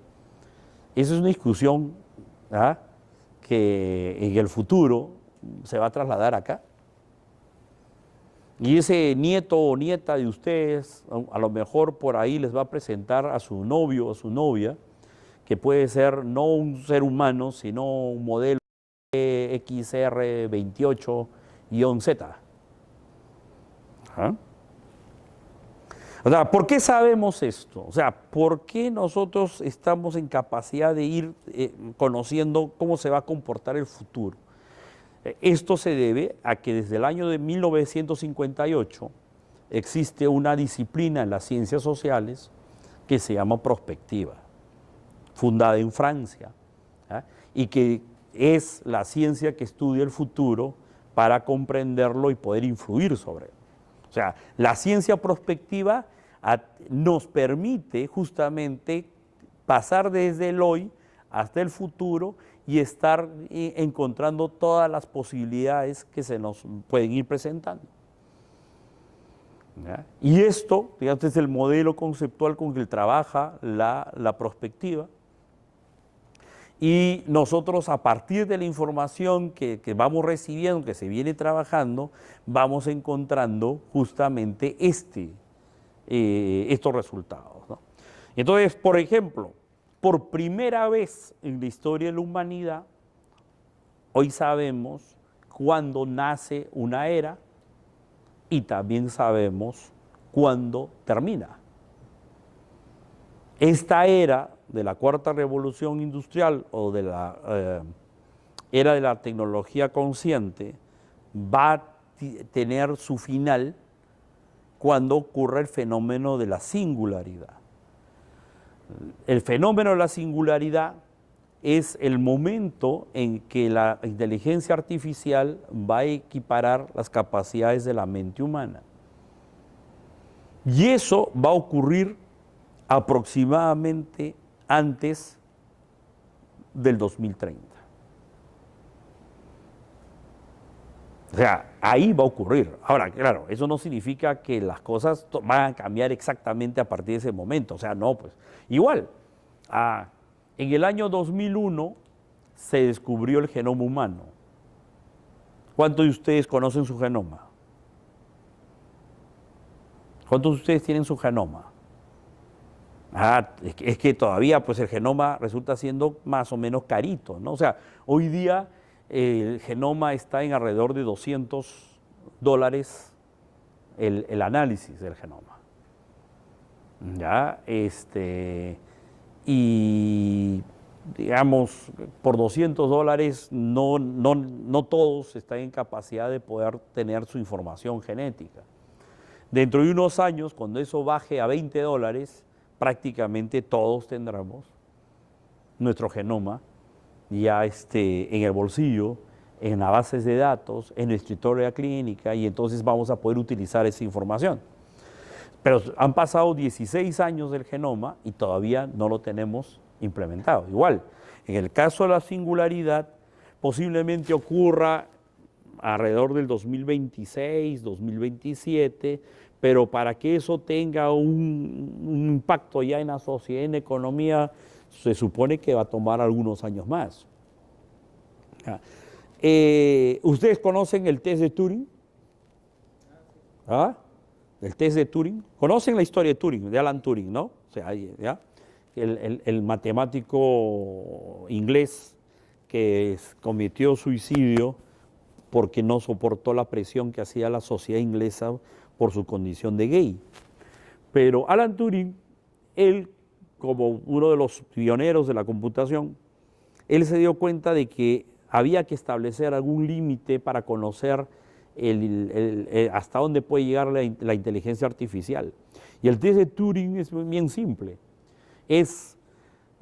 esa es una discusión que en el futuro se va a trasladar acá. Y ese nieto o nieta de ustedes, a lo mejor por ahí les va a presentar a su novio o su novia, que puede ser no un ser humano, sino un modelo XR28-Z. O sea, ¿por qué sabemos esto? O sea, ¿por qué nosotros estamos en capacidad de ir conociendo cómo se va a comportar el futuro? Esto se debe a que desde el año de 1958 existe una disciplina en las ciencias sociales que se llama prospectiva, fundada en Francia, y que es la ciencia que estudia el futuro para comprenderlo y poder influir sobre él. O sea, la ciencia prospectiva nos permite justamente pasar desde el hoy hasta el futuro y estar encontrando todas las posibilidades que se nos pueden ir presentando. ¿Ya? Y esto, digamos, es el modelo conceptual con el que trabaja la prospectiva. Y nosotros, a partir de la información que vamos recibiendo, que se viene trabajando, vamos encontrando justamente estos resultados, ¿no? Entonces, por ejemplo, por primera vez en la historia de la humanidad, hoy sabemos cuándo nace una era y también sabemos cuándo termina. Esta era de la cuarta revolución industrial o de la era de la tecnología consciente va a tener su final cuando ocurra el fenómeno de la singularidad. El fenómeno de la singularidad es el momento en que la inteligencia artificial va a equiparar las capacidades de la mente humana. Y eso va a ocurrir aproximadamente antes del 2030. O sea, ahí va a ocurrir. Ahora, claro, eso no significa que las cosas van a cambiar exactamente a partir de ese momento. O sea, no, pues. Igual, en el año 2001 se descubrió el genoma humano. ¿Cuántos de ustedes conocen su genoma? ¿Cuántos de ustedes tienen su genoma? Es que todavía pues el genoma resulta siendo más o menos carito, ¿no? O sea, hoy día el genoma está en alrededor de $200 el análisis del genoma. ¿Ya? Y digamos, por $200 no todos están en capacidad de poder tener su información genética. Dentro de unos años, cuando eso baje a $20, prácticamente todos tendremos nuestro genoma ya en el bolsillo, en las bases de datos, en nuestra historia clínica, y entonces vamos a poder utilizar esa información. Pero han pasado 16 años del genoma y todavía no lo tenemos implementado. Igual, en el caso de la singularidad, posiblemente ocurra alrededor del 2026, 2027, pero para que eso tenga un impacto ya en la sociedad, en la economía, se supone que va a tomar algunos años más. ¿Ustedes conocen el test de Turing? El test de Turing. ¿Conocen la historia de Turing, de Alan Turing, no? O sea, ¿ya? El matemático inglés que cometió suicidio porque no soportó la presión que hacía la sociedad inglesa por su condición de gay. Pero Alan Turing, él, como uno de los pioneros de la computación, él se dio cuenta de que había que establecer algún límite para conocer hasta dónde puede llegar la inteligencia artificial. Y el test de Turing es bien simple. Es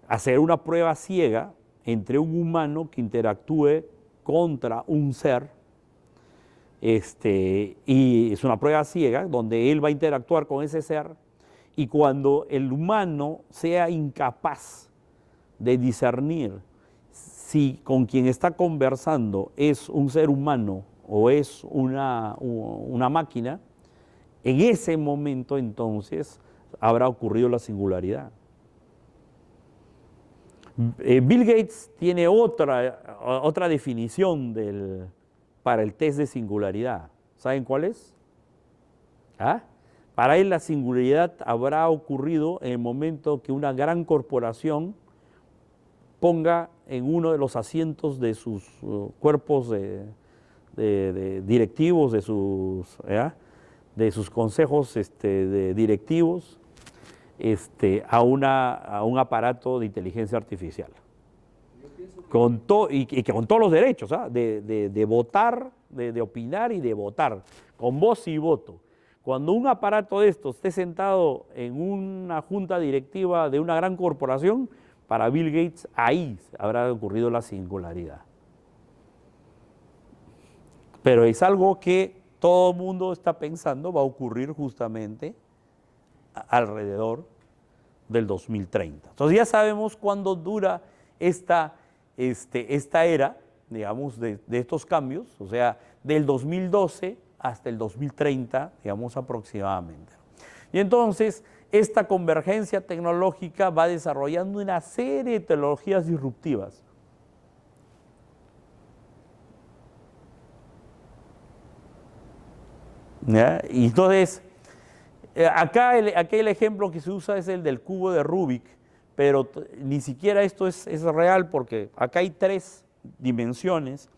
hacer una prueba ciega entre un humano que interactúe contra un ser, y es una prueba ciega donde él va a interactuar con ese ser, y cuando el humano sea incapaz de discernir si con quien está conversando es un ser humano o es una máquina, en ese momento entonces habrá ocurrido la singularidad. Bill Gates tiene otra definición para el test de singularidad. ¿Saben cuál es? ¿Ah? Para él la singularidad habrá ocurrido en el momento que una gran corporación ponga en uno de los asientos de sus cuerpos de directivos, de sus consejos directivos, a un aparato de inteligencia artificial. Y que con todos los derechos, de votar, de opinar y de votar, con voz y voto. Cuando un aparato de estos esté sentado en una junta directiva de una gran corporación, para Bill Gates ahí habrá ocurrido la singularidad. Pero es algo que todo el mundo está pensando va a ocurrir justamente alrededor del 2030. Entonces ya sabemos cuándo dura esta era, digamos, de estos cambios, o sea, del 2012 hasta el 2030, digamos, aproximadamente. Y entonces, esta convergencia tecnológica va desarrollando una serie de tecnologías disruptivas. ¿Ya? Y entonces, acá el ejemplo que se usa es el del cubo de Rubik, pero ni siquiera esto es real porque acá hay 3 dimensiones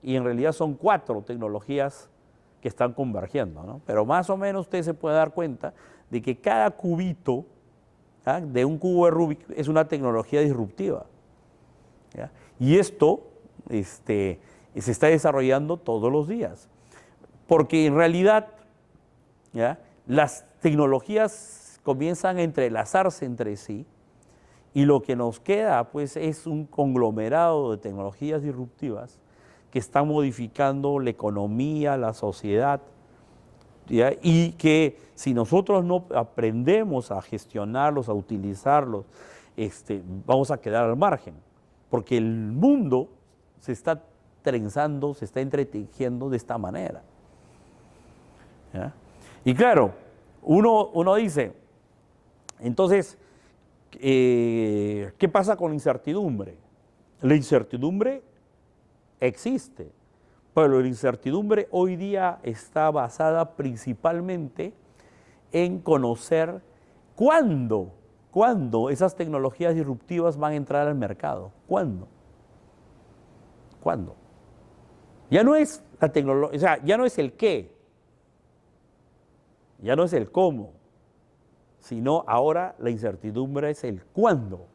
y en realidad son 4 tecnologías que están convergiendo, ¿no? Pero más o menos usted se puede dar cuenta de que cada cubito, ¿ya?, de un cubo de Rubik es una tecnología disruptiva, ¿ya? Y esto se está desarrollando todos los días, porque en realidad, ¿ya?, las tecnologías comienzan a entrelazarse entre sí y lo que nos queda pues es un conglomerado de tecnologías disruptivas que están modificando la economía, la sociedad, ¿ya?, y que si nosotros no aprendemos a gestionarlos, a utilizarlos, vamos a quedar al margen, porque el mundo se está trenzando, se está entretejiendo de esta manera, ¿ya? Y claro, uno dice, entonces, ¿qué pasa con la incertidumbre? La incertidumbre existe, pero la incertidumbre hoy día está basada principalmente en conocer cuándo esas tecnologías disruptivas van a entrar al mercado. ¿Cuándo? Ya no es la tecnología, o sea, ya no es el qué, ya no es el cómo, sino ahora la incertidumbre es el cuándo.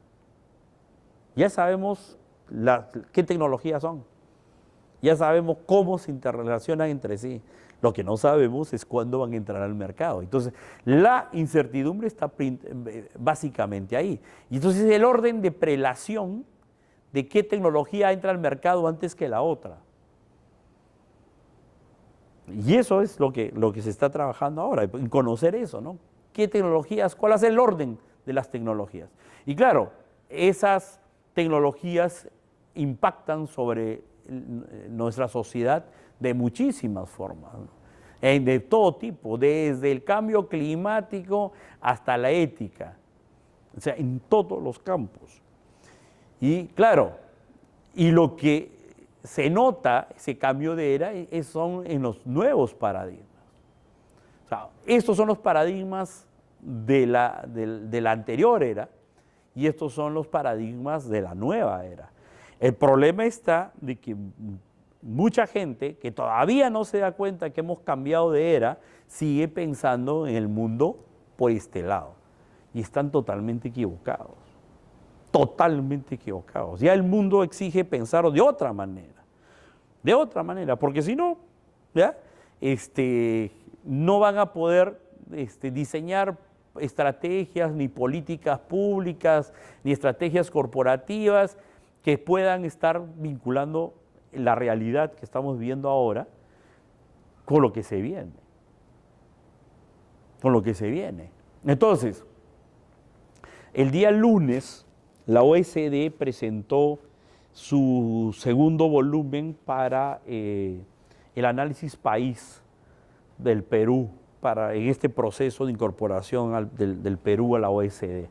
Ya sabemos qué tecnologías son. Ya sabemos cómo se interrelacionan entre sí. Lo que no sabemos es cuándo van a entrar al mercado. Entonces, la incertidumbre está básicamente ahí. Y entonces el orden de prelación de qué tecnología entra al mercado antes que la otra. Y eso es lo que se está trabajando ahora, en conocer eso, ¿no? ¿Qué tecnologías? ¿Cuál es el orden de las tecnologías? Y claro, esas tecnologías impactan sobre nuestra sociedad de muchísimas formas, ¿no? De todo tipo, desde el cambio climático hasta la ética, o sea, en todos los campos. Y claro, y lo que se nota, ese cambio de era, son en los nuevos paradigmas. O sea, estos son los paradigmas de la anterior era y estos son los paradigmas de la nueva era. El problema está de que mucha gente que todavía no se da cuenta que hemos cambiado de era, sigue pensando en el mundo por este lado. Y están totalmente equivocados. Totalmente equivocados. Ya el mundo exige pensar de otra manera. De otra manera, porque si no, ¿ya? No van a poder diseñar estrategias, ni políticas públicas, ni estrategias corporativas que puedan estar vinculando la realidad que estamos viviendo ahora con lo que se viene. Con lo que se viene. Entonces, el día lunes, la OECD presentó su segundo volumen para el análisis país del Perú, en este proceso de incorporación del Perú a la OECD.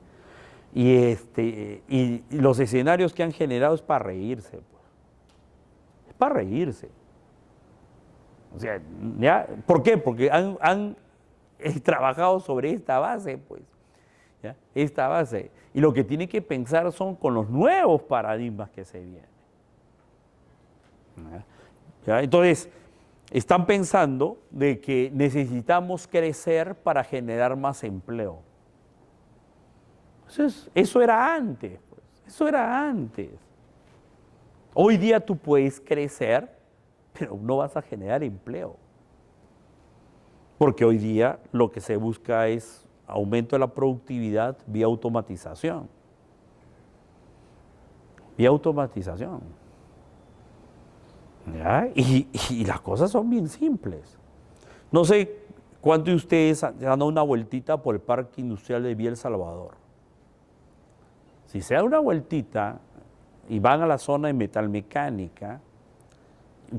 Y los escenarios que han generado es para reírse. Pues. Es para reírse. O sea, ¿ya? ¿Por qué? Porque han trabajado sobre esta base, pues. ¿Ya? Esta base. Y lo que tiene que pensar son con los nuevos paradigmas que se vienen. ¿Ya? Entonces, están pensando de que necesitamos crecer para generar más empleo. Eso era antes, pues. Eso era antes. Hoy día tú puedes crecer, pero no vas a generar empleo. Porque hoy día lo que se busca es aumento de la productividad vía automatización. Vía automatización. ¿Ya? Y las cosas son bien simples. No sé cuántos de ustedes han dado una vueltita por el Parque Industrial de Vía El Salvador. Si se da una vueltita y van a la zona de metalmecánica,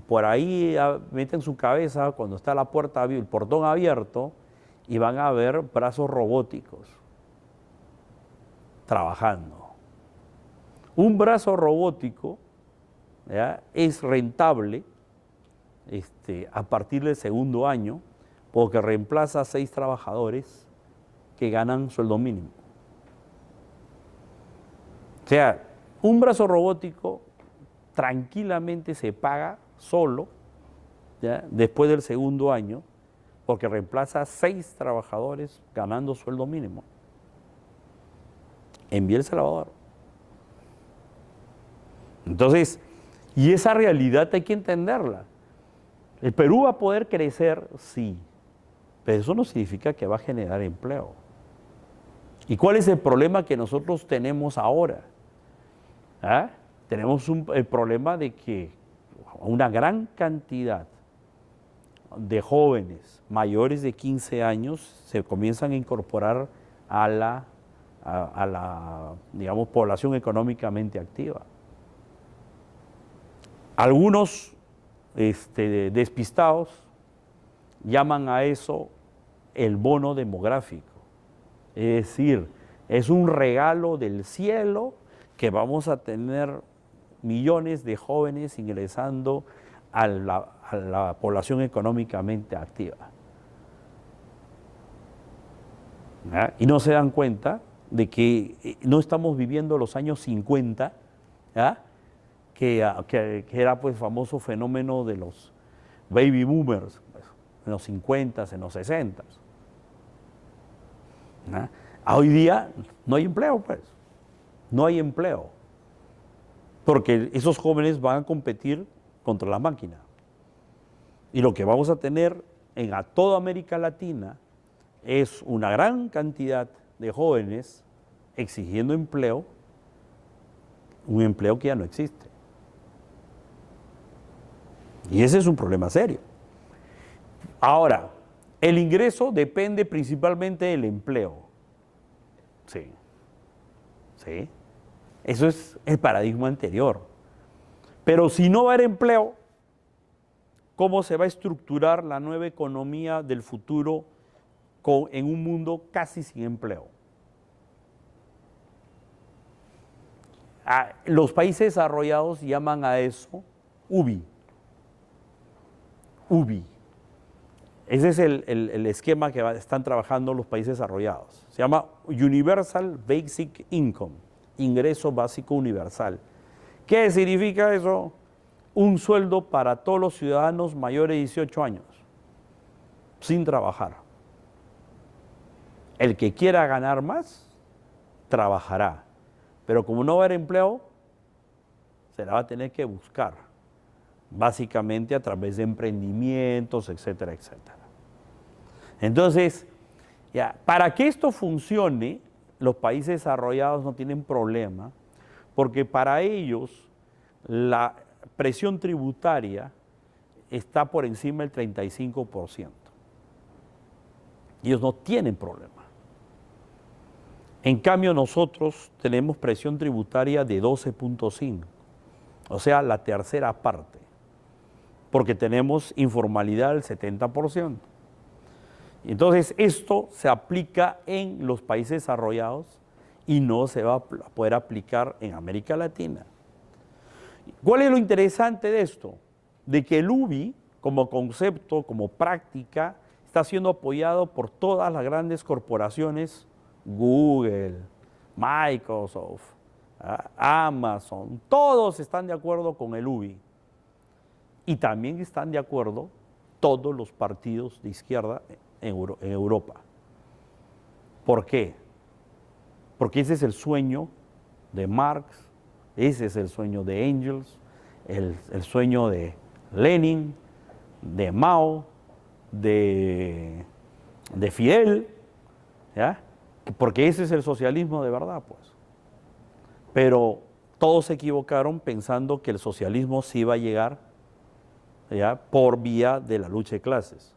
por ahí meten su cabeza cuando está la puerta, el portón abierto, y van a ver brazos robóticos trabajando. Un brazo robótico, ¿ya?, es rentable a partir del segundo año porque reemplaza a 6 trabajadores que ganan sueldo mínimo. O sea, un brazo robótico tranquilamente se paga solo, ¿ya?, después del segundo año, porque reemplaza a 6 trabajadores ganando sueldo mínimo en Vía El Salvador. Entonces, y esa realidad hay que entenderla. El Perú va a poder crecer, sí, pero eso no significa que va a generar empleo. ¿Y cuál es el problema que nosotros tenemos ahora? ¿Ah? Tenemos el problema de que una gran cantidad de jóvenes mayores de 15 años se comienzan a incorporar a la digamos, población económicamente activa. Algunos despistados llaman a eso el bono demográfico. Es decir, es un regalo del cielo que vamos a tener millones de jóvenes ingresando a la población económicamente activa. ¿Ya? Y no se dan cuenta de que no estamos viviendo los años 50, ¿ya?, que era pues famoso fenómeno de los baby boomers, pues, en los 50, en los 60. ¿Ya? Hoy día no hay empleo, pues. No hay empleo. Porque esos jóvenes van a competir contra la máquina. Y lo que vamos a tener en toda América Latina es una gran cantidad de jóvenes exigiendo empleo, un empleo que ya no existe. Y ese es un problema serio. Ahora, el ingreso depende principalmente del empleo. Sí. Sí. Eso es el paradigma anterior. Pero si no va a haber empleo, ¿cómo se va a estructurar la nueva economía del futuro en un mundo casi sin empleo? Los países desarrollados llaman a eso UBI. UBI. Ese es el esquema que están trabajando los países desarrollados. Se llama Universal Basic Income, ingreso básico universal. ¿Qué significa eso? un sueldo para todos los ciudadanos mayores de 18 años, sin trabajar. El que quiera ganar más, trabajará. Pero como no va a haber empleo, se la va a tener que buscar, básicamente a través de emprendimientos, etcétera, etcétera. Entonces, ya, para que esto funcione, los países desarrollados no tienen problema, porque para ellos la presión tributaria está por encima del 35%. Ellos no tienen problema. En cambio, nosotros tenemos presión tributaria de 12.5%, o sea, la tercera parte, porque tenemos informalidad del 70%. Entonces, esto se aplica en los países desarrollados y no se va a poder aplicar en América Latina. ¿Cuál es lo interesante de esto? De que el UBI, como concepto, como práctica, está siendo apoyado por todas las grandes corporaciones, Google, Microsoft, Amazon, todos están de acuerdo con el UBI. Y también están de acuerdo todos los partidos de izquierda en Europa. ¿Por qué? Porque ese es el sueño de Marx, ese es el sueño de Engels, el sueño de Lenin, de Mao, de Fidel, ¿ya? Porque ese es el socialismo de verdad, pues. Pero todos se equivocaron pensando que el socialismo sí iba a llegar, ¿ya?, por vía de la lucha de clases.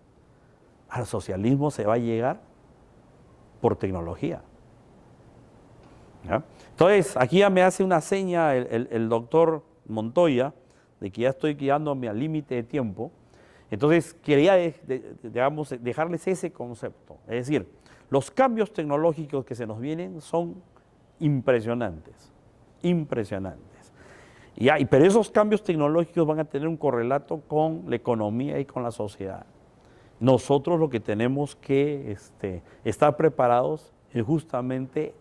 Al socialismo se va a llegar por tecnología, ¿ya? Entonces, aquí ya me hace una seña el doctor Montoya de que ya estoy quedándome al límite de tiempo. Entonces, quería digamos, dejarles ese concepto. Es decir, los cambios tecnológicos que se nos vienen son impresionantes, impresionantes. Pero esos cambios tecnológicos van a tener un correlato con la economía y con la sociedad. Nosotros lo que tenemos que estar preparados es justamente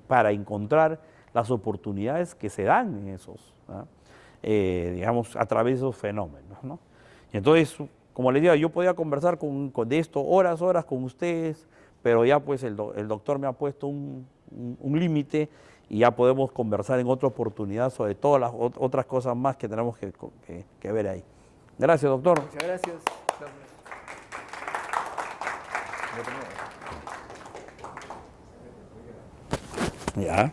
para encontrar las oportunidades que se dan en esos, digamos, a través de esos fenómenos, ¿no? Y entonces, como les digo, yo podía conversar de esto horas con ustedes, pero ya pues el doctor me ha puesto un límite y ya podemos conversar en otra oportunidad sobre todas las otras cosas más que tenemos que ver ahí. Gracias, doctor. Muchas gracias. Ya.